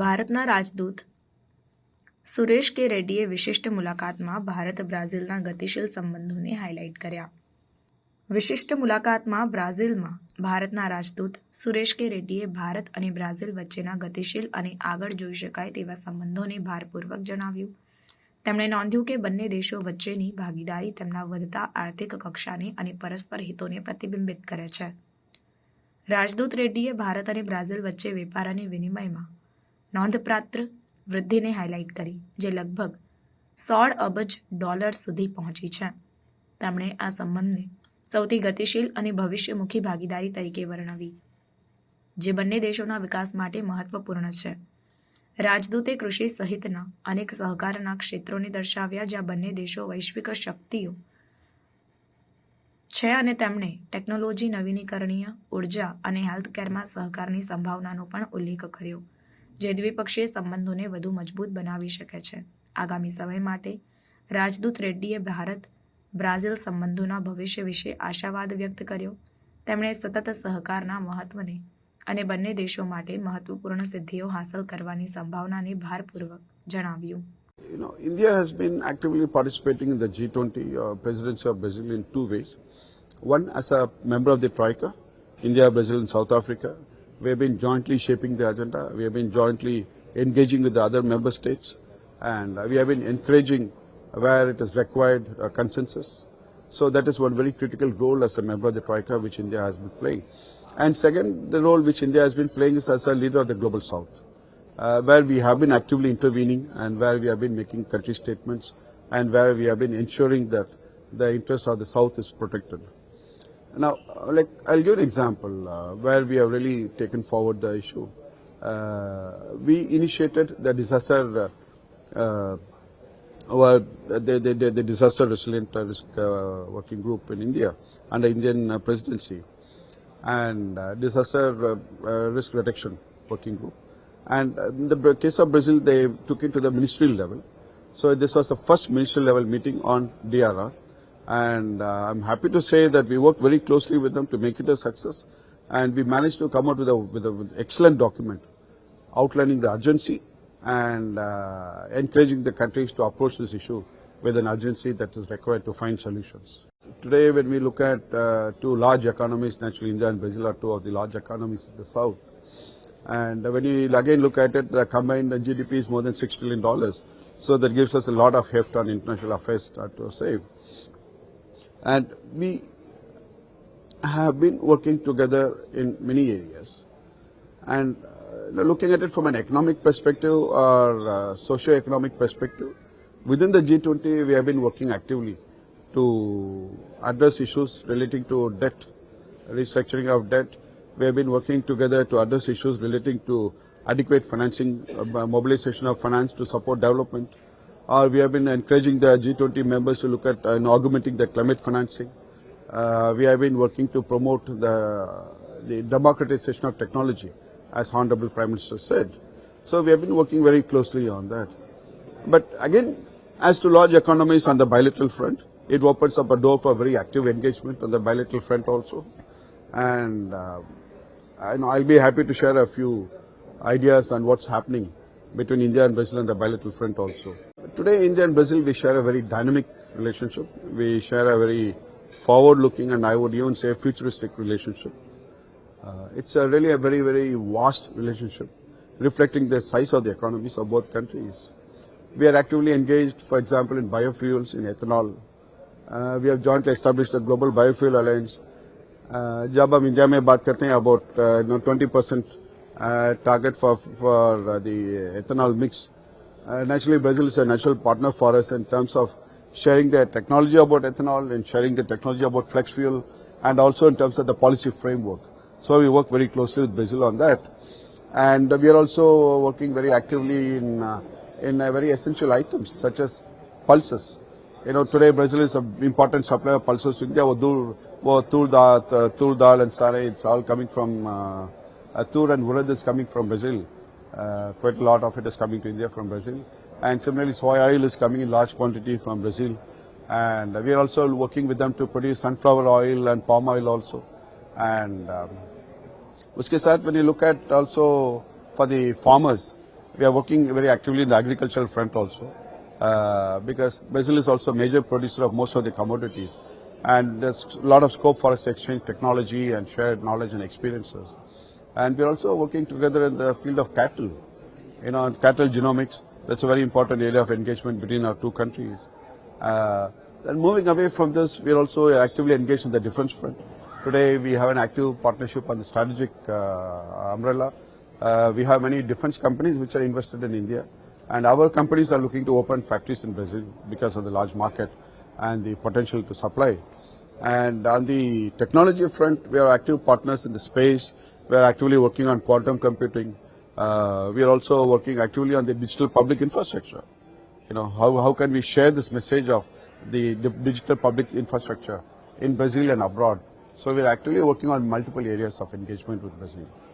ભારતના રાજદૂત સુરેશ કે રેડ્ડીએ વિશિષ્ટ મુલાકાતમાં ભારત બ્રાઝિલના ગતિશીલ સંબંધોને હાઇલાઇટ કર્યા. વિશિષ્ટ મુલાકાતમાં બ્રાઝિલમાં ભારતના રાજદૂત સુરેશ કે રેડ્ડીએ ભારત અને બ્રાઝિલ વચ્ચેના ગતિશીલ અને આગળ જોઈ શકાય તેવા સંબંધોને ભારપૂર્વક જણાવ્યું. તેમણે નોંધ્યું કે બંને દેશો વચ્ચેની ભાગીદારી તેમના વધતા આર્થિક કક્ષાને અને પરસ્પર હિતોને પ્રતિબિંબિત કરે છે. રાજદૂત રેડ્ડીએ ભારત અને બ્રાઝિલ વચ્ચે વેપાર અને વિનિમયમાં નોંધપાત્ર વૃદ્ધિને હાઇલાઇટ કરી, જે લગભગ $16 અબજ સુધી પહોંચી છે. તેમણે આ સંબંધને સૌથી ગતિશીલ અને ભવિષ્યમુખી ભાગીદારી તરીકે વર્ણવી, જે બંને દેશોના વિકાસ માટે મહત્વપૂર્ણ છે. રાજદૂતે કૃષિ સહિતના અનેક સહકારના ક્ષેત્રોને દર્શાવ્યા જ્યાં બંને દેશો વૈશ્વિક શક્તિઓ છે અને તેમણે ટેકનોલોજી, નવીનીકરણીય ઉર્જા અને હેલ્થકેરમાં સહકારની સંભાવનાનો પણ ઉલ્લેખ કર્યો, જે દ્વિપક્ષીય સંબંધોને વધુ મજબૂત બનાવી શકે છે. આગામી સમય માટે રાજદૂત રેડ્ડીએ ભારત બ્રાઝિલ સંબંધોના ભવિષ્ય વિશે આશાવાદ વ્યક્ત કર્યો. તેમણે સતત સહકારના મહત્વને અને બંને દેશો માટે મહત્વપૂર્ણ સિદ્ધિઓ હાંસલ કરવાની સંભાવનાને ભારપૂર્વક જણાવ્યું. India has been actively participating in the G20 presidency of Brazil in two ways. One, as a member of the Troika, India, Brazil and South Africa. We have been jointly shaping the agenda. We have been jointly engaging with the other member states, and we have been encouraging where it is required consensus. So that is one very critical role as a member of the Troika which India has been playing. And second, the role which India has been playing is as a leader of the global South, where we have been actively intervening and where we have been making country statements and where we have been ensuring that the interests of the South is protected. Now, I'll give an example where we have really taken forward the issue. We initiated the disaster the disaster resilient risk working group in India under Indian presidency, and disaster risk reduction working group. And in the case of Brazil, they took it to the ministerial level. So this was the first ministerial level meeting on DRR. And I'm happy to say that we worked very closely with them to make it a success, and we managed to come out with an excellent document outlining the urgency and encouraging the countries to approach this issue with an urgency that is required to find solutions. Today, when we look at two large economies, naturally India and Brazil are two of the large economies in the South, and when you again look at it, the combined GDP is more than $6 trillion. So that gives us a lot of heft on international affairs to say. And we have been working together in many areas. And looking at it from an economic perspective or socio-economic perspective, within the G20 we have been working actively to address issues relating to debt, restructuring of debt. We have been working together to address issues relating to adequate financing, mobilization of finance to support development. Or we have been encouraging the G20 members to look at augmenting the climate financing. We have been working to promote the democratization of technology, as Honorable Prime Minister said. So we have been working very closely on that. But again, as to large economies on the bilateral front, it opens up a door for very active engagement on the bilateral front also. And I'll be happy to share a few ideas on what's happening between India and Brazil on the bilateral front also. Today, India and Brazil, we share a very dynamic relationship. We share a very forward-looking and I would even say futuristic relationship. It's really a very, very vast relationship, reflecting the size of the economies of both countries. We are actively engaged, for example, in biofuels, in ethanol. We have jointly established a global biofuel alliance. जब हम India में बात करते हैं about 20% target for the ethanol mix. Naturally, Brazil is a natural partner for us in terms of sharing their technology about ethanol and sharing the technology about flex fuel, and also in terms of the policy framework. So we work very closely with Brazil on that. And we are also working very actively in very essential items such as pulses. Today Brazil is an important supplier of pulses to India. Tur dal and sare, it's all coming from tur and urad is coming from Brazil. Quite a lot of it is coming to India from Brazil. And similarly, soy oil is coming in large quantity from Brazil. And we are also working with them to produce sunflower oil and palm oil also. And uske saath, when you look at also for the farmers, We are working very actively in the agricultural front also, because Brazil is also a major producer of most of the commodities, and there's a lot of scope for us to exchange technology and share knowledge and experiences. And we're also working together in the field of cattle, cattle genomics. That's a very important area of engagement between our two countries. Then moving away from this, we're also actively engaged in the defense front. Today, we have an active partnership on the strategic umbrella. We have many defense companies which are invested in India, and our companies are looking to open factories in Brazil because of the large market and the potential to supply. And on the technology front, we are active partners in the space. We are actively working on quantum computing. We are also working actively on the digital public infrastructure. How can we share this message of the digital public infrastructure in Brazil and abroad? So we are actively working on multiple areas of engagement with Brazil.